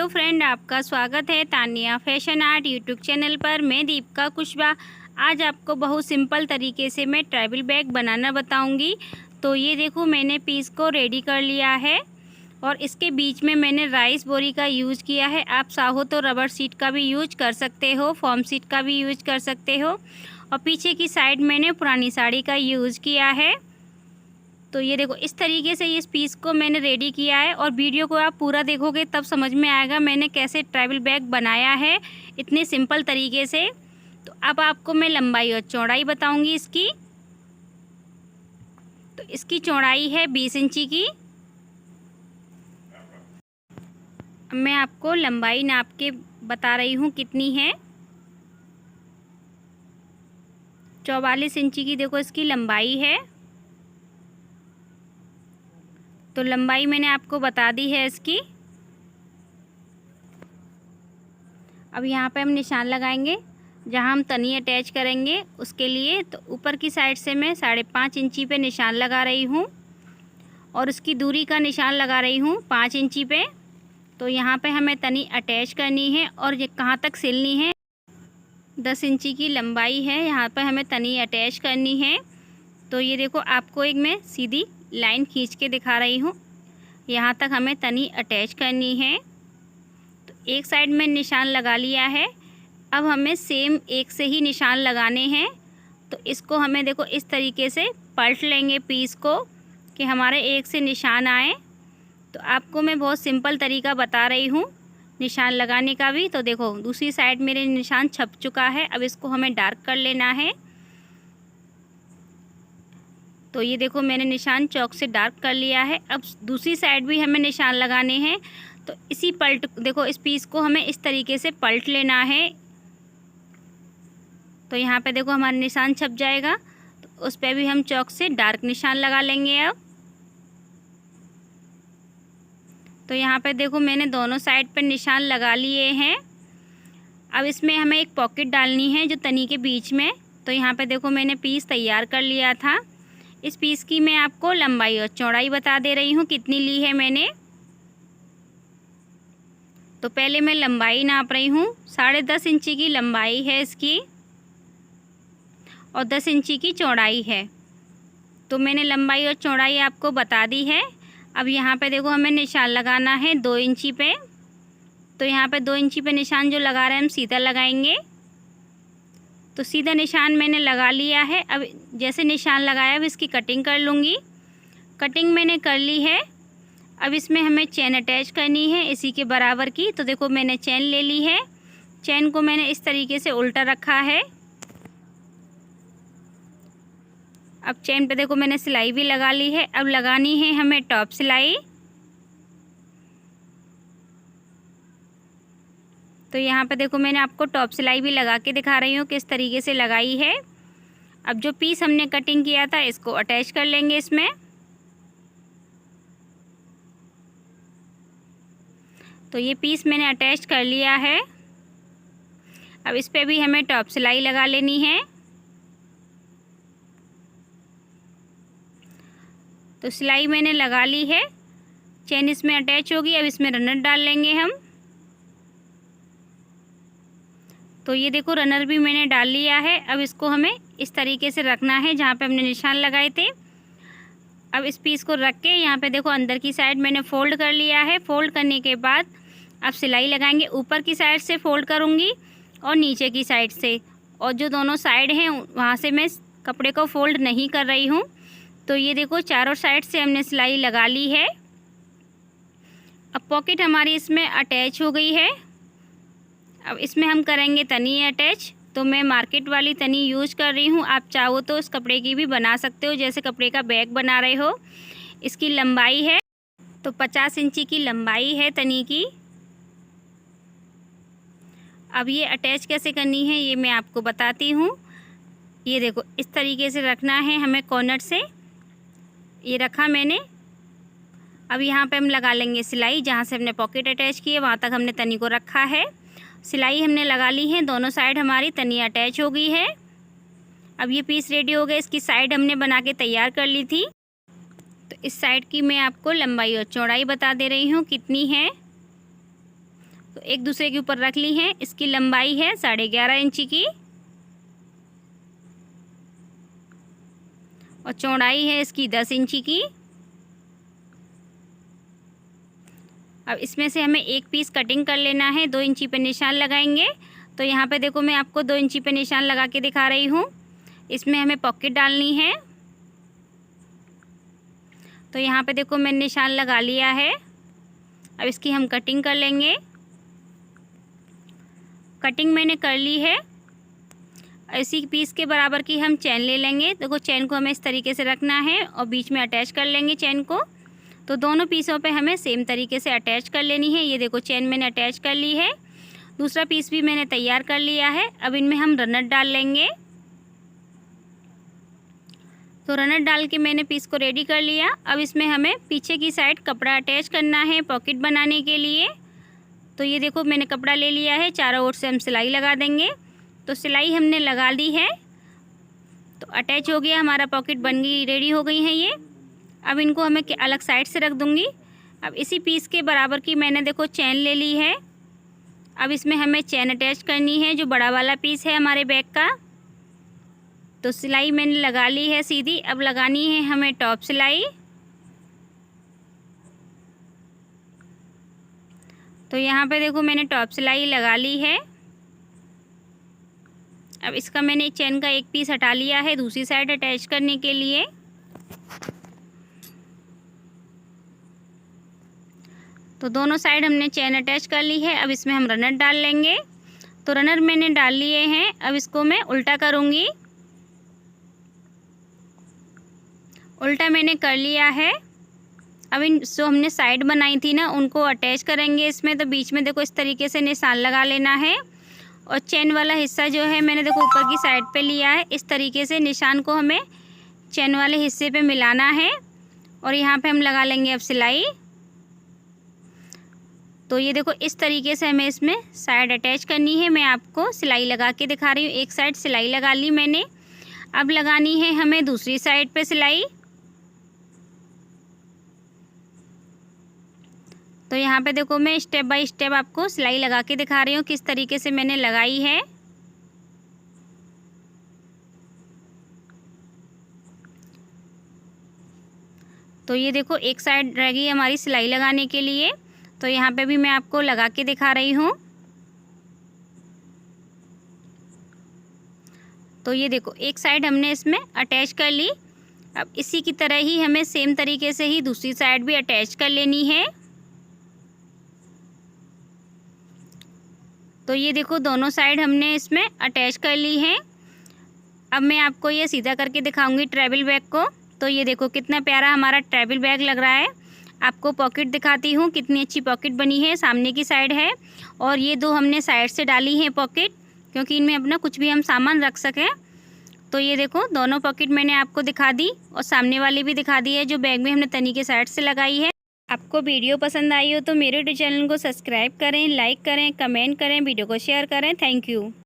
Hello friend, आपका स्वागत है Tania fashion art YouTube channel पर। मैं दीपिका कुशवाहा। आज आपको बहुत सिंपल तरीके से मैं ट्रैवल बैग बनाना बताऊंगी। तो ये देखो, मैंने पीस को रेडी कर लिया है और इसके बीच में मैंने राइस बोरी का यूज़ किया है। आप चाहो तो रबर शीट का भी यूज कर सकते हो, फॉर्म शीट का भी यूज कर सकते हो। और पीछे की साइड मैंने पुरानी साड़ी का यूज़ किया है। तो ये देखो, इस तरीके से इस पीस को मैंने रेडी किया है और वीडियो को आप पूरा देखोगे तब समझ में आएगा मैंने कैसे ट्रैवल बैग बनाया है इतने सिंपल तरीके से। तो अब आपको मैं लंबाई और चौड़ाई बताऊंगी इसकी। तो इसकी चौड़ाई है 20 इंची की। अब मैं आपको लंबाई नाप के बता रही हूँ कितनी है। 44 इंची की देखो इसकी लंबाई है। तो लंबाई मैंने आपको बता दी है इसकी। अब यहाँ पे हम निशान लगाएंगे जहाँ हम तनी अटैच करेंगे उसके लिए। तो ऊपर की साइड से मैं 5.5 इंची पे निशान लगा रही हूँ और उसकी दूरी का निशान लगा रही हूँ 5 इंची पे। तो यहाँ पे हमें तनी अटैच करनी है और ये कहाँ तक सिलनी है, 10 इंची की लंबाई है, यहाँ पे हमें तनी अटैच करनी है। तो ये देखो, आपको एक मैं सीधी लाइन खींच के दिखा रही हूँ, यहाँ तक हमें तनी अटैच करनी है। तो एक साइड में निशान लगा लिया है। अब हमें सेम एक से ही निशान लगाने हैं। तो इसको हमें देखो इस तरीके से पलट लेंगे पीस को कि हमारे एक से निशान आए। तो आपको मैं बहुत सिंपल तरीका बता रही हूँ निशान लगाने का भी। तो देखो, दूसरी साइड मेरे निशान छप चुका है। अब इसको हमें डार्क कर लेना है। तो ये देखो, मैंने निशान चौक से डार्क कर लिया है। अब दूसरी साइड भी हमें निशान लगाने हैं। तो इसी पलट देखो, इस पीस को हमें इस तरीके से पलट लेना है। तो यहाँ पे देखो हमारा निशान छप जाएगा। तो उस पर भी हम चौक से डार्क निशान लगा लेंगे। अब तो यहाँ पे देखो, मैंने दोनों साइड पर निशान लगा लिए हैं। अब इसमें हमें एक पॉकेट डालनी है जो तनी के बीच में। तो यहाँ पे देखो, मैंने पीस तैयार कर लिया था। इस पीस की मैं आपको लंबाई और चौड़ाई बता दे रही हूँ कितनी ली है मैंने। तो पहले मैं लंबाई नाप रही हूँ। 10.5 इंची की लंबाई है इसकी और 10 इंची की चौड़ाई है। तो मैंने लंबाई और चौड़ाई आपको बता दी है। अब यहाँ पे देखो, हमें निशान लगाना है 2 इंची पे। तो यहाँ पे 2 इंची पे निशान जो लगा रहे हैं हम सीधा लगाएंगे। तो सीधा निशान मैंने लगा लिया है। अब जैसे निशान लगाया, अब इसकी कटिंग कर लूँगी। कटिंग मैंने कर ली है। अब इसमें हमें चेन अटैच करनी है इसी के बराबर की। तो देखो, मैंने चेन ले ली है। चेन को मैंने इस तरीके से उल्टा रखा है। अब चेन पे देखो, मैंने सिलाई भी लगा ली है। अब लगानी है हमें टॉप सिलाई। तो यहाँ पे देखो, मैंने आपको टॉप सिलाई भी लगा के दिखा रही हूँ किस तरीके से लगाई है। अब जो पीस हमने कटिंग किया था इसको अटैच कर लेंगे इसमें। तो ये पीस मैंने अटैच कर लिया है। अब इस पे भी हमें टॉप सिलाई लगा लेनी है। तो सिलाई मैंने लगा ली है, चेन इसमें अटैच होगी। अब इसमें रनर डाल लेंगे हम। तो ये देखो, रनर भी मैंने डाल लिया है। अब इसको हमें इस तरीके से रखना है जहाँ पे हमने निशान लगाए थे। अब इस पीस को रख के यहाँ पे देखो, अंदर की साइड मैंने फ़ोल्ड कर लिया है। फ़ोल्ड करने के बाद अब सिलाई लगाएंगे। ऊपर की साइड से फ़ोल्ड करूँगी और नीचे की साइड से, और जो दोनों साइड हैं वहाँ से मैं कपड़े को फ़ोल्ड नहीं कर रही हूँ। तो ये देखो, चारों साइड से हमने सिलाई लगा ली है। अब पॉकेट हमारी इसमें अटैच हो गई है। अब इसमें हम करेंगे तनी अटैच। तो मैं मार्केट वाली तनी यूज़ कर रही हूँ। आप चाहो तो इस कपड़े की भी बना सकते हो, जैसे कपड़े का बैग बना रहे हो। इसकी लंबाई है तो 50 इंची की लंबाई है तनी की। अब ये अटैच कैसे करनी है ये मैं आपको बताती हूँ। ये देखो, इस तरीके से रखना है हमें कॉर्नर से। ये रखा मैंने। अब यहाँ पे हम लगा लेंगे सिलाई। जहाँ से हमने पॉकेट अटैच की है वहाँ तक हमने तनी को रखा है। सिलाई हमने लगा ली है, दोनों साइड हमारी तनी अटैच हो गई है। अब ये पीस रेडी हो गया। इसकी साइड हमने बना के तैयार कर ली थी। तो इस साइड की मैं आपको लंबाई और चौड़ाई बता दे रही हूँ कितनी है। तो एक दूसरे के ऊपर रख ली हैं। इसकी लंबाई है 11.5 इंची की और चौड़ाई है इसकी 10 इंची की। अब इसमें से हमें एक पीस कटिंग कर लेना है। 2 इंची पे निशान लगाएंगे। तो यहाँ पे देखो मैं आपको 2 इंची पे निशान लगा के दिखा रही हूँ। इसमें हमें पॉकेट डालनी है। तो यहाँ पे देखो मैंने निशान लगा लिया है। अब इसकी हम कटिंग कर लेंगे। कटिंग मैंने कर ली है। इसी पीस के बराबर की हम चैन ले लेंगे। देखो चैन को हमें इस तरीके से रखना है और बीच में अटैच कर लेंगे चैन को। तो दोनों पीसों पे हमें सेम तरीके से अटैच कर लेनी है। ये देखो चैन मैंने अटैच कर ली है। दूसरा पीस भी मैंने तैयार कर लिया है। अब इनमें हम रनर डाल लेंगे। तो रनर डाल के मैंने पीस को रेडी कर लिया। अब इसमें हमें पीछे की साइड कपड़ा अटैच करना है पॉकेट बनाने के लिए। तो ये देखो मैंने कपड़ा ले लिया है। चारों ओर से हम सिलाई लगा देंगे। तो सिलाई हमने लगा दी है। तो अटैच हो गया हमारा पॉकेट, बन गई, रेडी हो गई है ये। अब इनको हमें अलग साइड से रख दूँगी। अब इसी पीस के बराबर की मैंने देखो चैन ले ली है। अब इसमें हमें चैन अटैच करनी है, जो बड़ा वाला पीस है हमारे बैग का। तो सिलाई मैंने लगा ली है सीधी। अब लगानी है हमें टॉप सिलाई। तो यहाँ पे देखो मैंने टॉप सिलाई लगा ली है। अब इसका मैंने चैन का एक पीस हटा लिया है दूसरी साइड अटैच करने के लिए। तो दोनों साइड हमने चैन अटैच कर ली है। अब इसमें हम रनर डाल लेंगे। तो रनर मैंने डाल लिए हैं। अब इसको मैं उल्टा करूँगी। उल्टा मैंने कर लिया है। अब इन जो हमने साइड बनाई थी ना, उनको अटैच करेंगे इसमें। तो बीच में देखो इस तरीके से निशान लगा लेना है और चैन वाला हिस्सा जो है मैंने देखो ऊपर की साइड पे लिया है। इस तरीके से निशान को हमें चैन वाले हिस्से पे मिलाना है और यहाँ पे हम लगा लेंगे अब सिलाई। तो ये देखो इस तरीके से हमें इसमें साइड अटैच करनी है। मैं आपको सिलाई लगा के दिखा रही हूँ। एक साइड सिलाई लगा ली मैंने। अब लगानी है हमें दूसरी साइड पे सिलाई। तो यहाँ पे देखो मैं स्टेप बाय स्टेप आपको सिलाई लगा के दिखा रही हूँ किस तरीके से मैंने लगाई है। तो ये देखो एक साइड रह गई हमारी सिलाई लगाने के लिए। तो यहाँ पे भी मैं आपको लगा के दिखा रही हूँ। तो ये देखो एक साइड हमने इसमें अटैच कर ली। अब इसी की तरह ही हमें सेम तरीके से ही दूसरी साइड भी अटैच कर लेनी है। तो ये देखो दोनों साइड हमने इसमें अटैच कर ली है। अब मैं आपको ये सीधा करके दिखाऊंगी ट्रैवल बैग को। तो ये देखो कितना प्यारा हमारा ट्रैवल बैग लग रहा है। आपको पॉकेट दिखाती हूँ, कितनी अच्छी पॉकेट बनी है। सामने की साइड है और ये दो हमने साइड से डाली है पॉकेट, क्योंकि इनमें अपना कुछ भी हम सामान रख सकें। तो ये देखो दोनों पॉकेट मैंने आपको दिखा दी और सामने वाली भी दिखा दी है, जो बैग में हमने तनी के साइड से लगाई है। आपको वीडियो पसंद आई हो तो मेरे चैनल को सब्सक्राइब करें, लाइक करें, कमेंट करें, वीडियो को शेयर करें। Thank you.